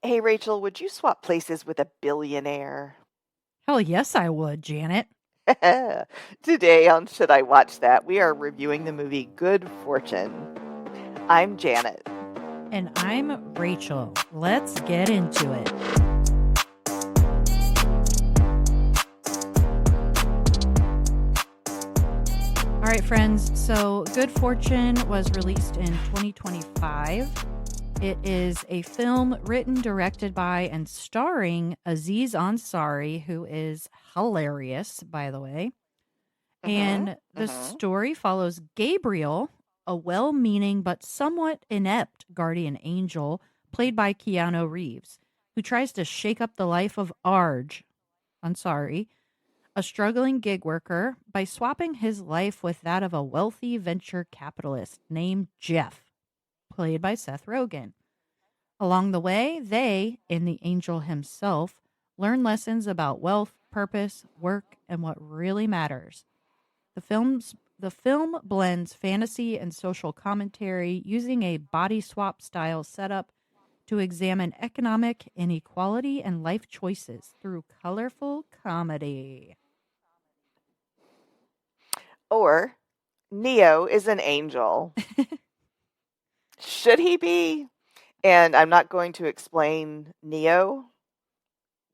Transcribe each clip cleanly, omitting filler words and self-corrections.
Hey, Rachel, would you swap places with a billionaire? Hell yes, I would, Janet. Today on Should I Watch That, we are reviewing the movie Good Fortune. I'm Janet. And I'm Rachel. Let's get into it. All right, friends. So, Good Fortune was released in 2025. It is a film written, directed by, and starring Aziz Ansari, who is hilarious, by the way. Mm-hmm. And the Mm-hmm. story follows Gabriel, a well meaning but somewhat inept guardian angel, played by Keanu Reeves, who tries to shake up the life of Ansari, a struggling gig worker, by swapping his life with that of a wealthy venture capitalist named Jeff, played by Seth Rogen. Along the way, they, and the angel himself, learn lessons about wealth, purpose, work, and what really matters. The film blends fantasy and social commentary using a body swap style setup to examine economic inequality and life choices through colorful comedy. Or Neo is an angel. Should he be? And I'm not going to explain Neo.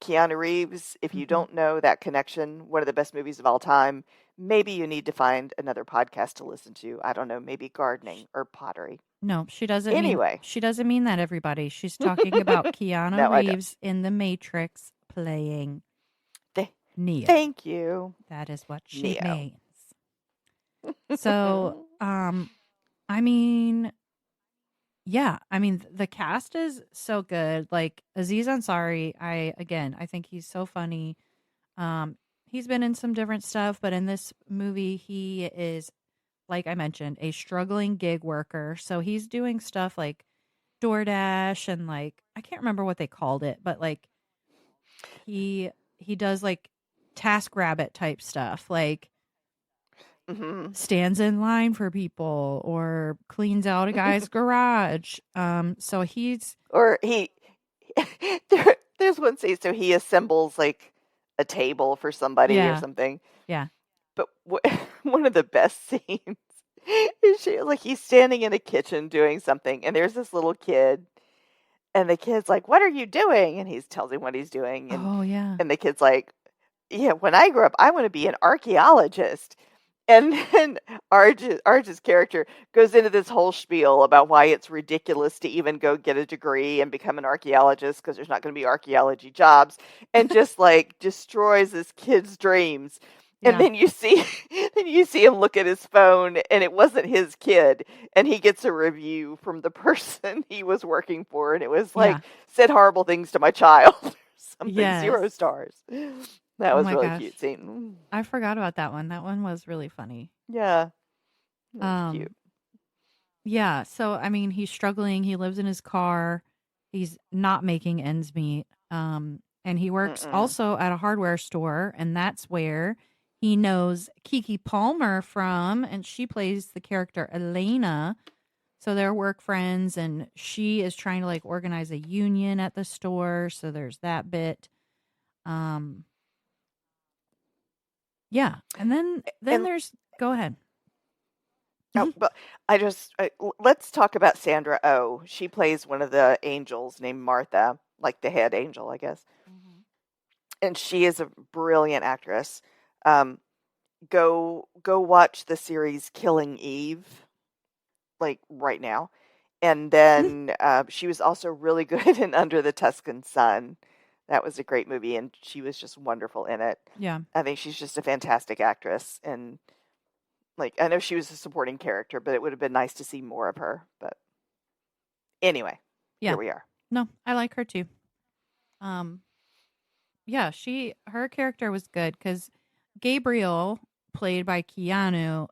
Keanu Reeves, if you Mhm. don't know that connection, one of the best movies of all time, maybe you need to find another podcast to listen to. I don't know, maybe Sh- gardening or pottery. No, Anyway, she doesn't mean that, everybody. She's talking about Keanu no, I don't. Reeves in The Matrix playing Th- Neo. Thank you, That is what she Neo. means. So, I mean, yeah, the cast is so good. Like Aziz Ansari, I think he's so funny. Um, he's been in some different stuff, but in this movie, he is, like I mentioned, a struggling gig worker. So he's doing stuff like DoorDash and like I can't remember what they called it, but like he he does like TaskRabbit type stuff, like Hmm. stands in line for people or cleans out a guy's garage. So he's Or there's one scene, so he assembles like a table for somebody or yeah, something. yeah. But one of the best scenes is he's standing in a kitchen doing something, and there's this little kid, and the kid's like, "What are you doing?" And he tells him what he's doing, and Oh yeah. and the kid's like, "Yeah, when I grow up, I want to be an archaeologist." And then Arge's character goes into this whole spiel about why it's ridiculous to even go get a degree and become an archaeologist because there's not going to be archaeology jobs, and just like destroys this kid's dreams. And Yeah. then you see him look at his phone, and it wasn't his kid, and he gets a review from the person he was working for, and it was Yeah. like said horrible things to my child, or something, Yes. 0 stars. That Oh was my really cute gosh. scene. I forgot about that one. That one was really funny. Yeah, it was cute. Um yeah, so he's struggling. He lives in his car. He's not making ends meet. And he works Mm-mm. also at a hardware store, and that's where he knows Keke Palmer from, and she plays the character Elena. So they're work friends, and she is trying to like organize a union at the store. So there's that bit. Um, yeah, and then And there's go ahead. oh, Mhm. but let's talk about Sandra Oh. She plays one of the angels named Martha, like the head angel, I guess. Mhm. And she is a brilliant actress. Um, go watch the series Killing Eve, like right now. And then she was also really good in Under the Tuscan Sun. That was a great movie, and she was just wonderful in it. Yeah, I think she's just a fantastic actress, and like I know she was a supporting character, but it would have been nice to see more of her. But anyway, yeah. here we are. No, I like her too. Um, yeah, her character was good because Gabriel, played by Keanu,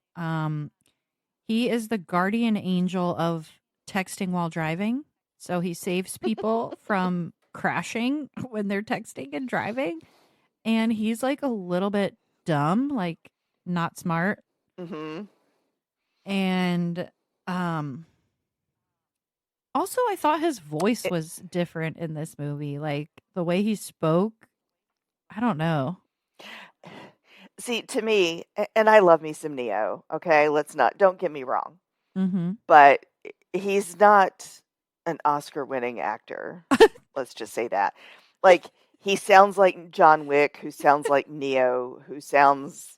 he is the guardian angel of texting while driving. So he saves people from crashing when they're texting and driving. And he's like a little bit dumb, like not smart. Mhm. And um Also, I thought his voice It, was different in this movie. Like the way he spoke, I don't know. see, to me, and I love me some Neo. Okay, don't get me wrong, Mhm. but he's not an Oscar-winning actor. Let's just say that. Like he sounds like John Wick, who sounds like Neo, who sounds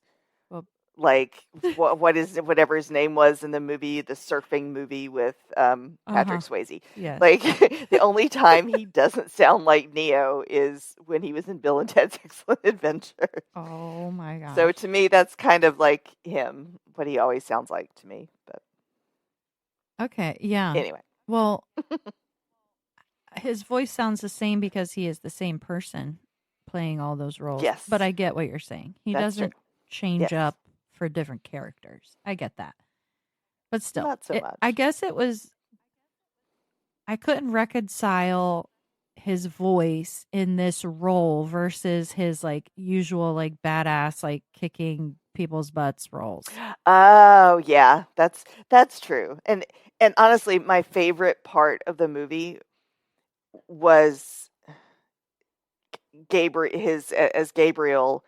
Well, like what is whatever his name was in the movie, the surfing movie with Patrick uh-huh. Swayze. Yes. Like the only time he doesn't sound like Neo is when he was in Bill and Ted's Excellent Adventure. Oh my So gosh. to me, that's kind of like him, what he always sounds like to me. But Okay, yeah. anyway, Well, his voice sounds the same because he is the same person playing all those roles. But yes, I get what you're saying. He that's true. doesn't change Yes, up for different characters. I get that. But still, not so I much. guess it was I couldn't reconcile his voice in this role versus his like usual like badass like kicking people's butts roles. Oh yeah, that's true. And honestly, my favorite part of the movie was Gabriel his as Gabriel,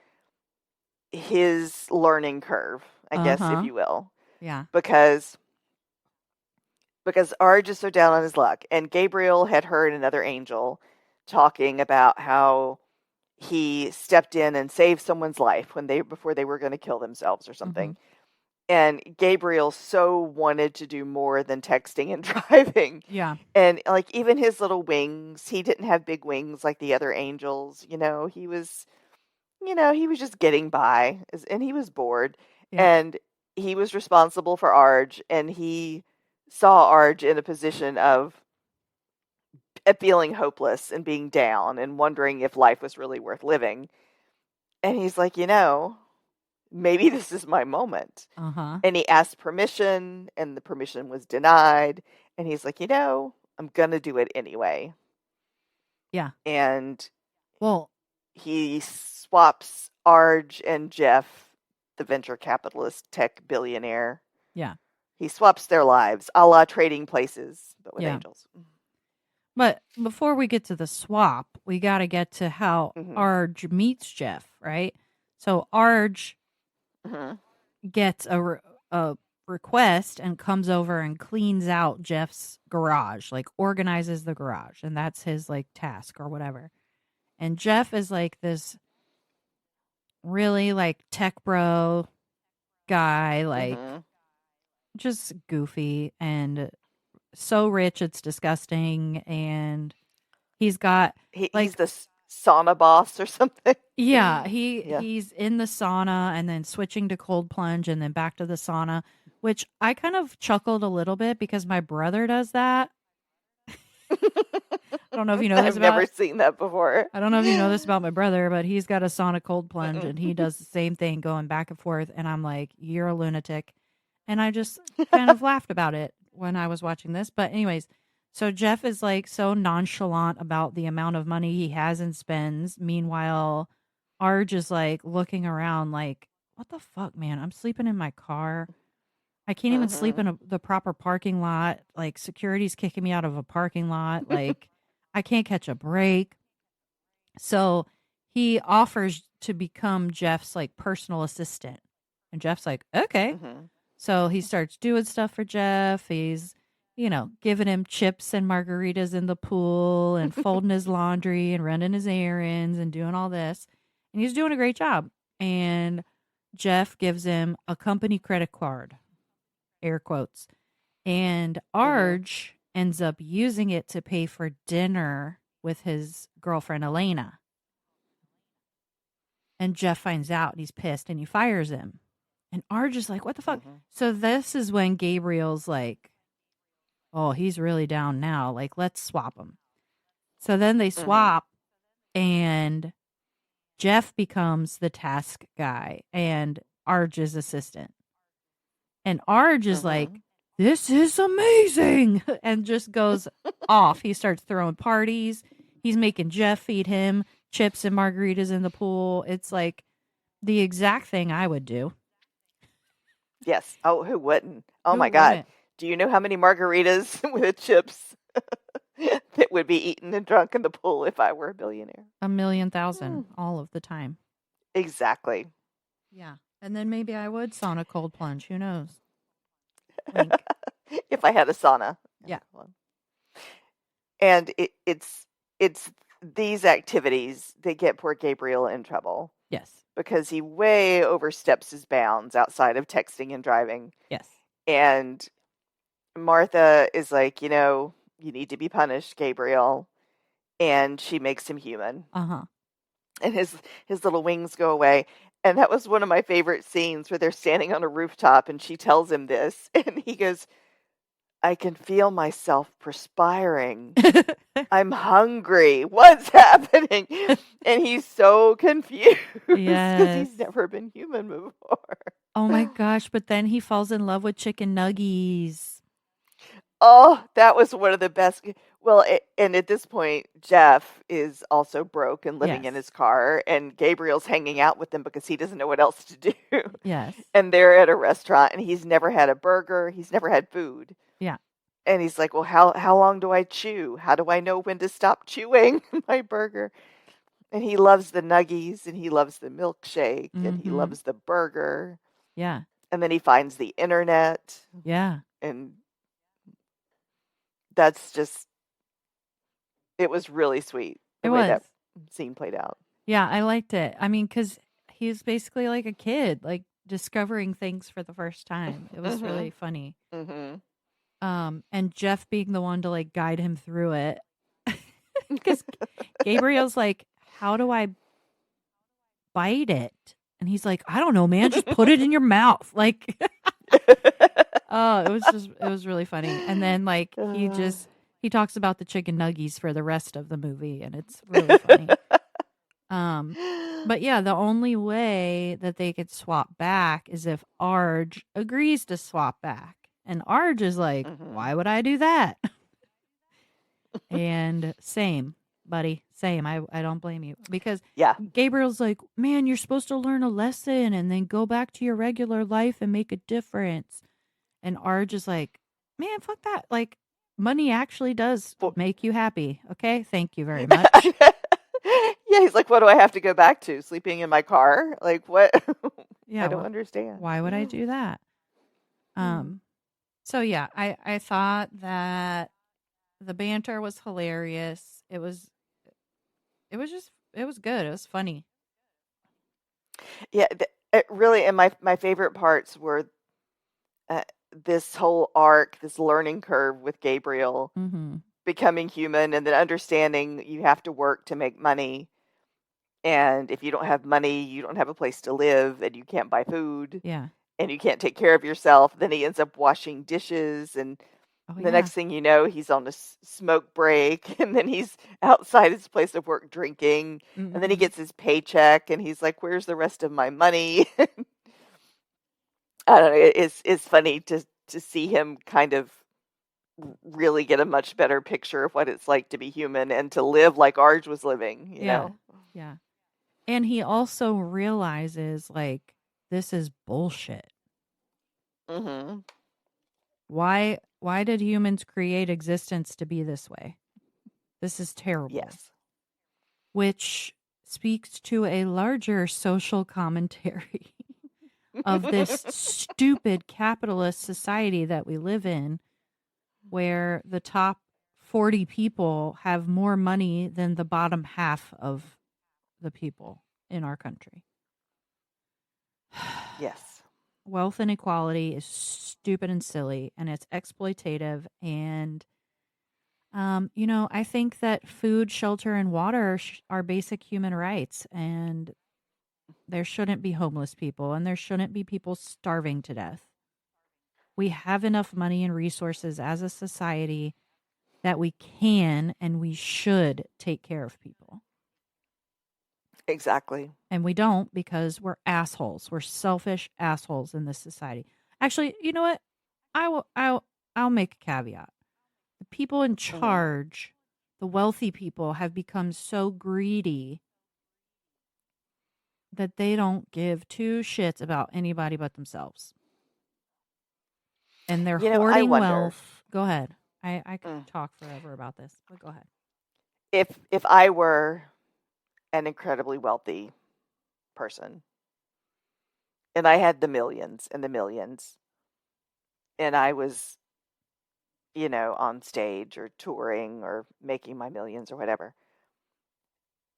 his learning curve, I guess, if Uh-huh. you will, Yeah. because Arj is so down on his luck, and Gabriel had heard another angel talking about how he stepped in and saved someone's life when they before they were going to kill themselves or something. Mhm. And Gabriel so wanted to do more than texting and driving. Yeah. And like even his little wings, he didn't have big wings like the other angels, he was just getting by and he was bored Yeah. and he was responsible for Arj and he saw Arj in a position of feeling hopeless and being down and wondering if life was really worth living. And he's like, maybe this is my moment. Uh-huh. And he asked permission, and the permission was denied. And he's like, I'm going to do it anyway. Yeah. And Well, he swaps Arj and Jeff, the venture capitalist tech billionaire. yeah. He swaps their lives, a la Trading Places, but with Yeah. angels. But before we get to the swap, we got to get to how Hmm. Arj meets Jeff, right? So Arj Hmm. gets a request and comes over and cleans out Jeff's garage, like organizes the garage, and that's his like task or whatever. And Jeff is like this really like tech bro guy, like Hmm. just goofy and so rich it's disgusting, and he's got He's like the sauna boss or something. yeah, Yeah. he's in the sauna and then switching to cold plunge and then back to the sauna, which I kind of chuckled a little bit because my brother does that. I don't know if you know this I've never about seen that before. I don't know if you know this about my brother, but he's got a sauna cold plunge Mm-mm. and he does the same thing going back and forth, and I'm like, "You're a lunatic." And I just kind of laughed about it when I was watching this. But anyways, so Jeff is like so nonchalant about the amount of money he has and spends. Meanwhile, Arj is like looking around like, "What the fuck, man? I'm sleeping in my car. I can't even sleep Hmm. in the proper parking lot. Like security's kicking me out of a parking lot. Like I can't catch a break." So he offers to become Jeff's like personal assistant. And Jeff's like, "Okay." Hmm. So he starts doing stuff for Jeff. He's, giving him chips and margaritas in the pool and folding his laundry and running his errands and doing all this. And he's doing a great job. And Jeff gives him a company credit card, air quotes. And Hmm. Arj ends up using it to pay for dinner with his girlfriend, Elena. And Jeff finds out and he's pissed and he fires him. And Arj is like, "What the fuck?" Hmm. So this is when Gabriel's like, "Oh, he's really down now. Like, let's swap him." So then they Hmm. swap, and Jeff becomes the task guy and Arj's assistant. And Arj is like, Hmm. "This is amazing," and just goes off. He starts throwing parties. He's making Jeff feed him chips and margaritas in the pool. It's like the exact thing I would do. Yes. Oh, who wouldn't? Oh Who my God. wouldn't? Do you know how many margaritas with chips? that would be eaten and drunk in the pool if I were a billionaire. 1,000,000 Hmm. all of the time. Exactly. Yeah. And then maybe I would sauna cold plunge. Who knows? Wink. If I had a sauna. Yeah. And it's these activities that get poor Gabriel in trouble Yes. because he way oversteps his bounds outside of texting and driving. Yes. And Martha is like, you need to be punished, Gabriel. And she makes him human. Uh-huh. And his little wings go away. And that was one of my favorite scenes where they're standing on a rooftop and she tells him this. And he goes, I can feel myself perspiring. I'm hungry. What's happening? And he's so confused because Yes. he's never been human before. Oh my gosh, but then he falls in love with chicken nuggies. Oh, that was one of the best. Well, and at this point, Jeff is also broke and living in Yes. his car, and Gabriel's hanging out with them because he doesn't know what else to do. Yes. And they're at a restaurant, and he's never had a burger. He's never had food. Yeah. And he's like, well, how long do I chew? How do I know when to stop chewing my burger? And he loves the nuggies, and he loves the milkshake, and he Mm-hmm. loves the burger. Yeah. And then he finds the internet, Yeah. and that's just, it was really sweet It the way was. that scene played out. Yeah, I liked it. I mean, because he's basically like a kid, like discovering things for the first time. It was Mhm. really funny. Mhm. And Jeff being the one to like guide him through it. Because Gabriel's like, how do I bite it? And he's like, I don't know, man. Just put it in your mouth. Like, oh, it was really funny. And then like Uh. he talks about the chicken nuggies for the rest of the movie, and it's really funny. But yeah, the only way that they could swap back is if Arj agrees to swap back. And Arj is like, Mhm. why would I do that? And same, buddy, same. I don't blame you because Yeah. Gabriel's like, man, you're supposed to learn a lesson and then go back to your regular life and make a difference. And Arj is like, man, fuck that. Like, money actually does Well, make you happy. Okay. Thank you very much. yeah, he's like, what do I have to go back to? Sleeping in my car? Like, what? I Yeah. don't understand. Why would I do that? Um, so yeah, I thought that the banter was hilarious. It was good. It was funny. Yeah, it really, and my favorite parts were uh, this whole arc, this learning curve with Gabriel Mhm. becoming human, and then understanding you have to work to make money, and if you don't have money, you don't have a place to live, and you can't buy food, Yeah. and you can't take care of yourself. Then he ends up washing dishes, and Oh the yeah. next thing you know, he's on a smoke break, and then he's outside his place of work drinking, and then he Mhm. gets his paycheck, and he's like, "Where's the rest of my money?" I don't know. It's funny to see him kind of really get a much better picture of what it's like to be human and to live like Arj was living. You Yeah. know? Yeah. And he also realizes like this is bullshit. Mm-hmm. Why did humans create existence to be this way? This is terrible. Yes. Which speaks to a larger social commentary of this stupid capitalist society that we live in, where the top 40 people have more money than the bottom half of the people in our country. Yes. Wealth inequality is stupid and silly, and it's exploitative. And, I think that food, shelter, and water are basic human rights. And there shouldn't be homeless people, and there shouldn't be people starving to death. We have enough money and resources as a society that we can and we should take care of people. Exactly. And we don't because we're assholes. We're selfish assholes in this society. Actually, you know what? I'll make a caveat. The people in Mm-hmm. charge, the wealthy people have become so greedy that they don't give two shits about anybody but themselves. And they're I hoarding wonder. wealth. Go ahead. I could Mm. talk forever about this, but go ahead. If I were an incredibly wealthy person and I had the millions and the millions and I was, on stage or touring or making my millions or whatever,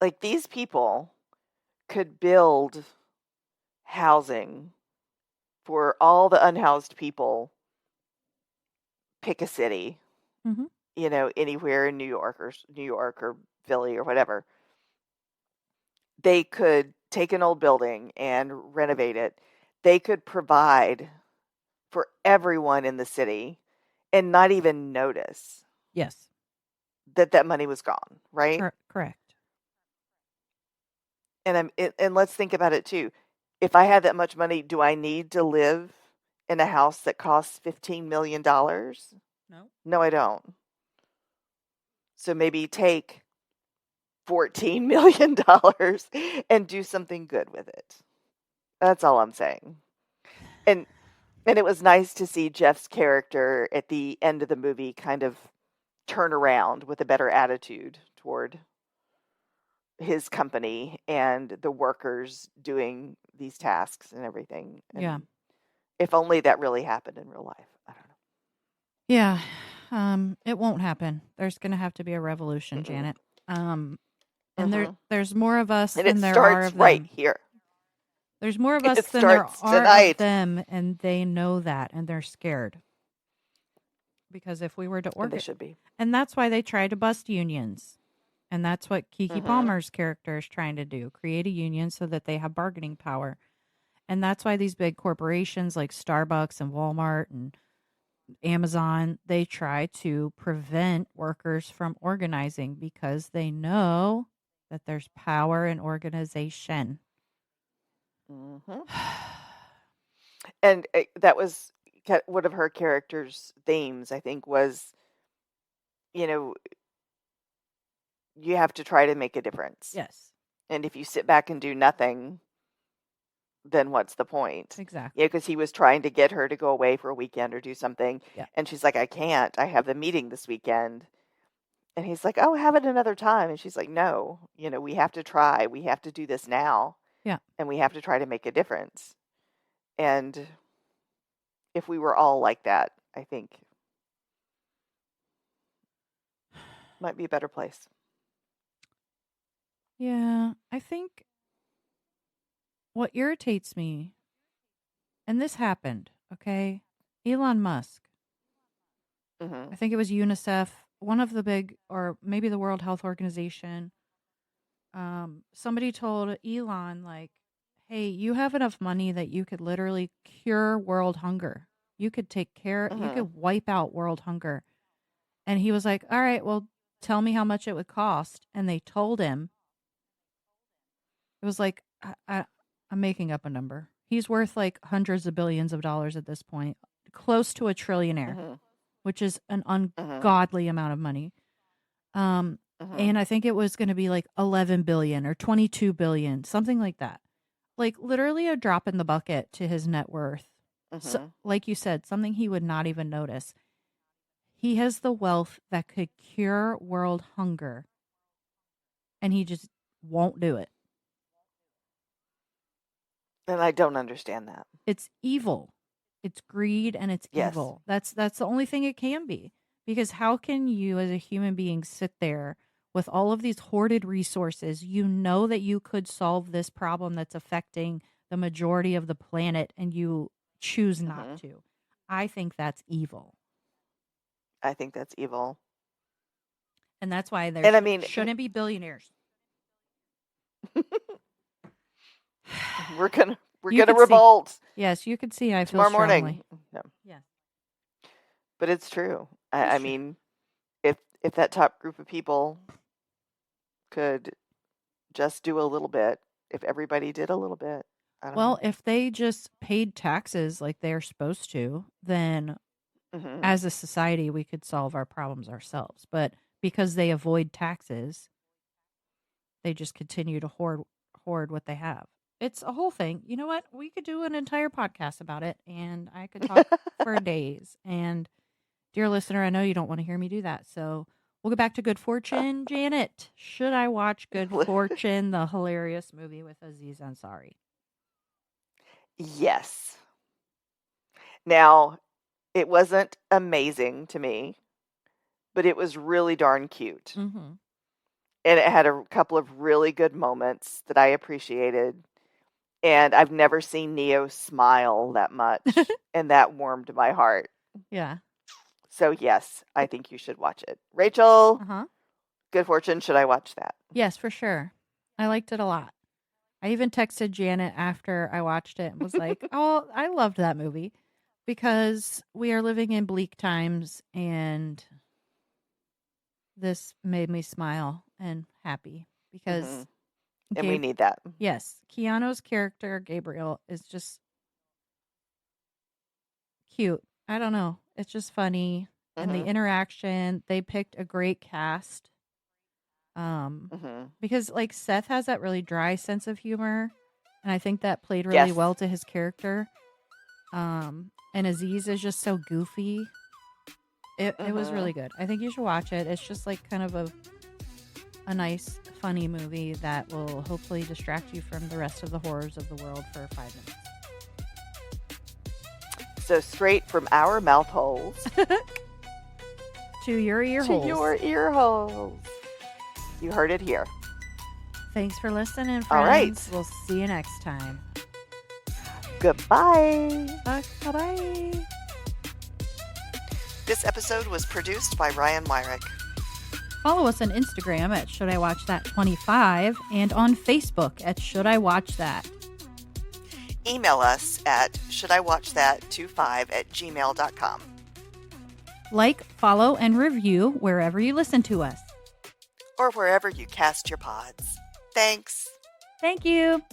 like these people could build housing for all the unhoused people, pick a city, Mhm. anywhere in New York or Philly or whatever. They could take an old building and renovate it. They could provide for everyone in the city and not even notice Yes. that that money was gone, right? Correct. And let's think about it too. If I had that much money, do I need to live in a house that costs $15 million? No. No, I don't. So maybe take $14 million and do something good with it. That's all I'm saying. And and it was nice to see Jeff's character at the end of the movie kind of turn around with a better attitude toward his company and the workers doing these tasks and everything. Yeah. And if only that really happened in real life. I don't Yeah. It won't happen. There's going to have to be a revolution, know. Janet. Um, and Mm-hmm. there's more of us And it than there are starts of right them. here. There's more of us It than there starts are of tonight. them, and they know that, and they're scared. Because if we were to And they organize, should be. and that's why they try to bust unions. And that's what Keke Mm-hmm. Palmer's character is trying to do, create a union so that they have bargaining power. And that's why these big corporations like Starbucks and Walmart and Amazon, they try to prevent workers from organizing because they know that there's power in organization. Mm-hmm. And that was one of her character's themes, I think, was, you know, you have to try to make a difference. Yes, And if you sit back and do nothing, then what's the point? exactly. Because he was trying to get her to go away for a weekend or do something. Yeah. And she's like, I can't. I have the meeting this weekend. And he's like, oh, have it another time. And she's like, no, we have to try. We have to do this now. Yeah. And we have to try to make a difference. And if we were all like that, I think might be a better place. Yeah. I think what irritates me, and this happened, okay? Elon Musk, Mm-hmm. I think it was UNICEF, one of the big, or maybe the World Health Organization. Somebody told Elon, like, hey, you have enough money that you could literally cure world hunger. You could you Mm-hmm. could wipe out world hunger. And he was like, all right, well, tell me how much it would cost. And they told him, it was like, I'm making up a number. He's worth like hundreds of billions of dollars at this point, close to a trillionaire, Mm-hmm. which is an Mm-hmm. ungodly amount of money. Um, Mm-hmm. and I think it was going to be like 11 billion or 22 billion, something like that. Like literally a drop in the bucket to his net worth. So, Mm-hmm. like you said, something he would not even notice. He has the wealth that could cure world hunger, and he just won't do it. And I don't understand that. It's evil. It's greed and it's Yes. evil. That's the only thing it can be. Because how can you as a human being sit there with all of these hoarded resources? You know that you could solve this problem that's affecting the majority of the planet and you choose not Mm-hmm. to. I think that's evil. I think that's evil. And that's why there And I mean, shouldn't be billionaires. we're You gonna could see. revolt Yes, you could see I feel tomorrow strongly. morning. No, Yes. but it's true. It's I true. mean, if that top group of people could just do a little bit, if everybody did a little bit, I don't Well, know. if they just paid taxes like they're supposed to, then Mm-hmm. as a society we could solve our problems ourselves. But because they avoid taxes, they just continue to hoard what they have. It's a whole thing. You know what? We could do an entire podcast about it and I could talk for days. And dear listener, I know you don't want to hear me do that. So we'll get back to Good Fortune. Janet, should I watch Good Fortune, the hilarious movie with Aziz Ansari? Yes. Now, it wasn't amazing to me, but it was really darn cute. Mm-hmm. And it had a couple of really good moments that I appreciated. And I've never seen Neo smile that much, and that warmed my heart. Yeah. So, yes, I think you should watch it. Rachel, Uh-huh. Good Fortune, should I watch that? Yes, for sure. I liked it a lot. I even texted Janet after I watched it and was like, oh, I loved that movie because we are living in bleak times and this made me smile and happy because And we need that. yes, Keanu's character, Gabriel, is just cute. I don't know. It's just funny. And the interaction, they picked a great cast. Because like Seth has that really dry sense of humor, and I think that played really well to his character. And Aziz is just so goofy. It was really good. I think you should watch it. It's just like kind of a nice, funny movie that will hopefully distract you from the rest of the horrors of the world for 5 minutes. So straight from our mouth holes to your ear holes. To your ear holes. You heard it here. Thanks for listening, friends. All right. We'll see you next time. Goodbye. Bye-bye. This episode was produced by Ryan Wyrick. Follow us on Instagram at Should I Watch That 25 and on Facebook at Should I Watch That. Email us at shouldIwatchthat25@gmail.com. Like, follow, and review wherever you listen to us. Or wherever you cast your pods. Thanks. Thank you.